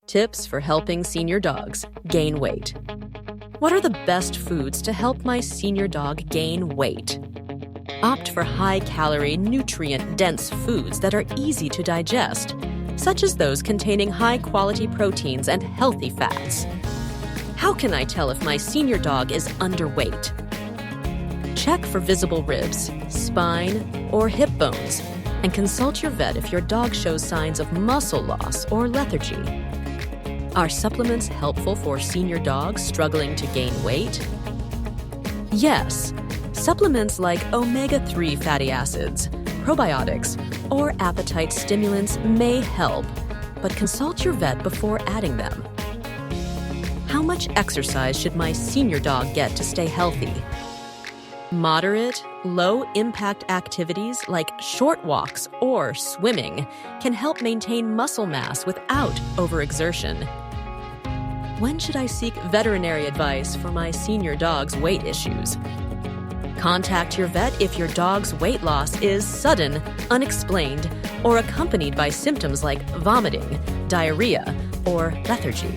Tips for helping senior dogs gain weight. What are the best foods to help my senior dog gain weight? Opt for high-calorie, nutrient-dense foods that are easy to digest, such as those containing high-quality proteins and healthy fats. How can I tell if my senior dog is underweight? Check for visible ribs, spine, or hip bones, and consult your vet if your dog shows signs of muscle loss or lethargy. Are supplements helpful for senior dogs struggling to gain weight? Yes, supplements like omega-3 fatty acids, probiotics, or appetite stimulants may help, but consult your vet before adding them. How much exercise should my senior dog get to stay healthy? Moderate, low-impact activities like short walks or swimming can help maintain muscle mass without overexertion. When should I seek veterinary advice for my senior dog's weight issues? Contact your vet if your dog's weight loss is sudden, unexplained, or accompanied by symptoms like vomiting, diarrhea, or lethargy.